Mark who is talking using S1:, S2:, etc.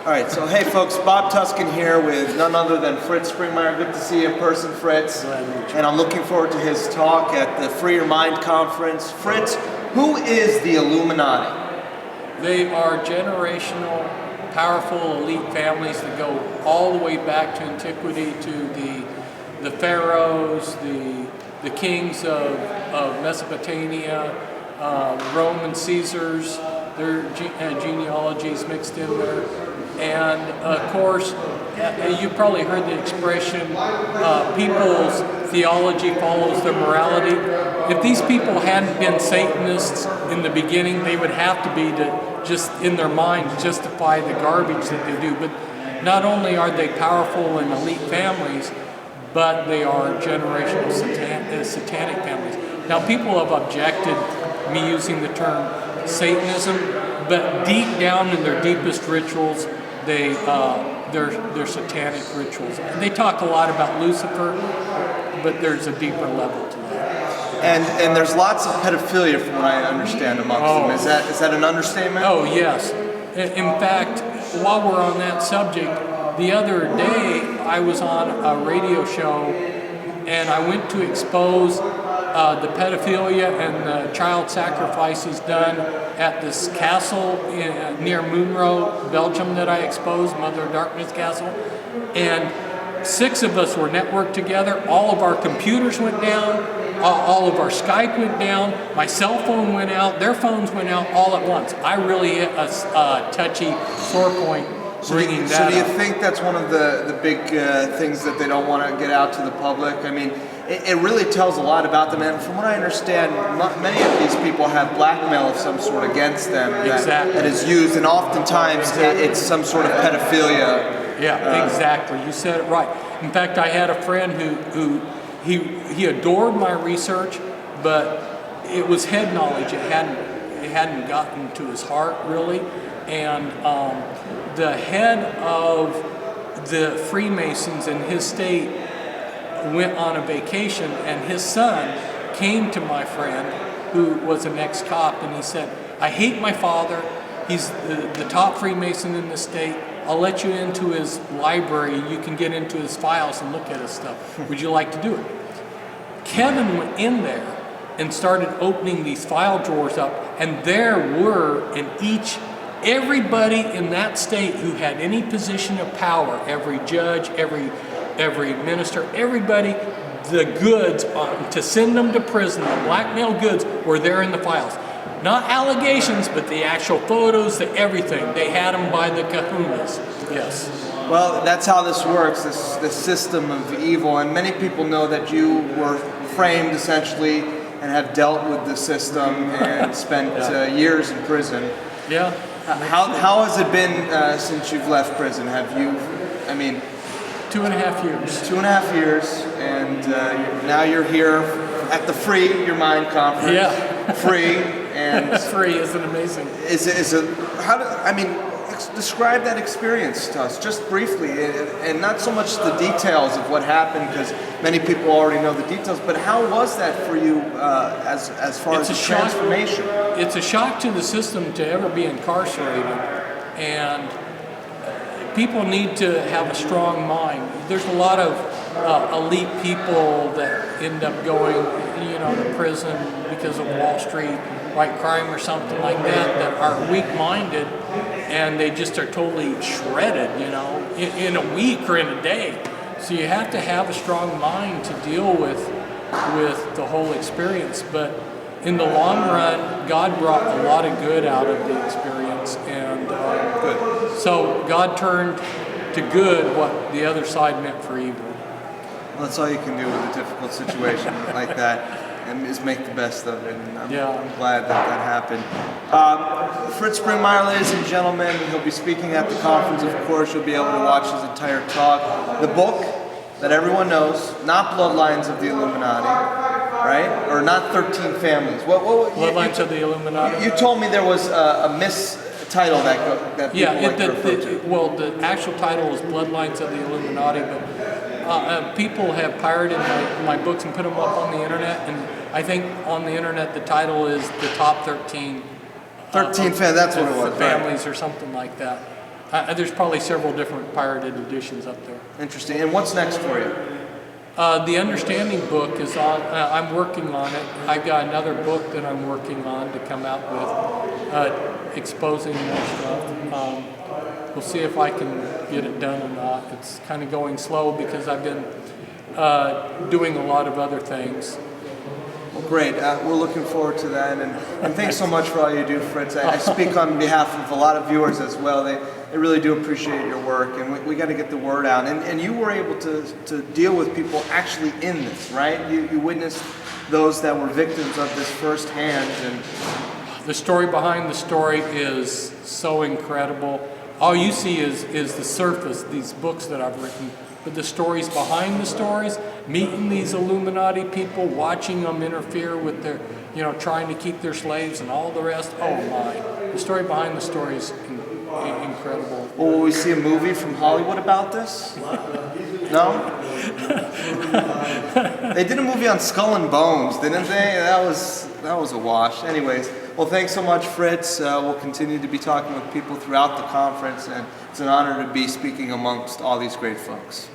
S1: All right, so hey folks, Bob Tuskin here with none other than Fritz Springmeier. Good to see you in person, Fritz. And I'm looking forward to his talk at the Free Your Mind conference. Fritz, who is the Illuminati?
S2: They are generational, powerful, elite families that go all the way back to antiquity to the pharaohs, the kings of Mesopotamia, Roman Caesars, their genealogies mixed in there. And of course, you probably heard the expression, people's theology follows their morality. If these people hadn't been Satanists in the beginning, they would have to be to just in their mind justify the garbage that they do. But not only are they powerful and elite families, but they are generational satanic families. Now, people have objected me using the term Satanism, but deep down in their deepest rituals, they're satanic rituals. And they talk a lot about Lucifer, but there's a deeper level to that.
S1: And there's lots of pedophilia, from what I understand, amongst them. Is that an understatement?
S2: Oh, yes. In fact, while we're on that subject, the other day I was on a radio show and I went to expose the pedophilia and the child sacrifices done at this castle near Monroe, Belgium that I exposed, Mother of Darkness Castle. And 6 of us were networked together. All of our computers went down. All of our Skype went down. My cell phone went out. Their phones went out all at once. I really hit a touchy sore point bringing that up.
S1: So do you think that's one of the big things that they don't want to get out to the public? I mean, it really tells a lot about them, and from what I understand, many of these people have blackmail of some sort against them that is used, and oftentimes it's some sort of pedophilia.
S2: Yeah, exactly. You said it right. In fact, I had a friend who he adored my research, but it was head knowledge. It hadn't gotten to his heart really, and the head of the Freemasons in his state went on a vacation, and his son came to my friend who was an ex-cop, and he said, I hate my father, he's the top Freemason in the state, I'll let you into his library, you can get into his files and look at his stuff, would you like to do it? Kevin went in there and started opening these file drawers up, and there were everybody in that state who had any position of power, every judge, every minister, everybody, the goods to send them to prison, the blackmail goods were there in the files. Not allegations, but the actual photos, everything. They had them by the kahunas. Yes.
S1: Well, that's how this works, this system of evil, and many people know that you were framed essentially and have dealt with the system and spent years in prison.
S2: Yeah.
S1: How has it been since you've left prison?
S2: 2.5 years.
S1: 2.5 years, and now you're here at the Free Your Mind conference.
S2: Yeah.
S1: Free and
S2: free isn't amazing.
S1: Describe that experience to us, just briefly, and not so much the details of what happened, because many people already know the details. But how was that for you, as far as the transformation?
S2: It's a shock to the system to ever be incarcerated, and people need to have a strong mind. There's a lot of elite people that end up going, to prison because of Wall Street, white crime or something like that are weak-minded, and they just are totally shredded, in a week or in a day. So you have to have a strong mind to deal with the whole experience. But in the long run, God brought a lot of good out of the experience, and so God turned to good what the other side meant for evil.
S1: Well, that's all you can do with a difficult situation like that, and is make the best of it. And I'm glad that happened. Fritz Springmeier, ladies and gentlemen, he'll be speaking at the conference. Of course, you'll be able to watch his entire talk. The book that everyone knows, not Bloodlines of the Illuminati, right? Or not 13 Families.
S2: Bloodlines of the Illuminati.
S1: You told me there was a title that people like to refer to.
S2: Well, the actual title is Bloodlines of the Illuminati, but people have pirated my books and put them up on the internet, and I think on the internet the title is the top 13
S1: families, that's what it was.
S2: Families or something like that. There's probably several different pirated editions up there.
S1: Interesting. And what's next for you?
S2: The Understanding book is on. I'm working on it. I've got another book that I'm working on to come out with, exposing more stuff. We'll see if I can get it done or not. It's kind of going slow because I've been doing a lot of other things.
S1: Well, great. We're looking forward to that, and thanks so much for all you do, Fritz. I speak on behalf of a lot of viewers as well. They really do appreciate your work, and we got to get the word out. And you were able to deal with people actually in this, right? You witnessed those that were victims of this firsthand. And
S2: the story behind the story is so incredible. All you see is the surface, these books that I've written. But the stories behind the stories, meeting these Illuminati people, watching them interfere with their, trying to keep their slaves and all the rest. Oh my. The story behind the story is incredible.
S1: Well, will we see a movie from Hollywood about this? No? They did a movie on Skull and Bones, didn't they? That was a wash. Anyways, well, thanks so much, Fritz. We'll continue to be talking with people throughout the conference, and it's an honor to be speaking amongst all these great folks.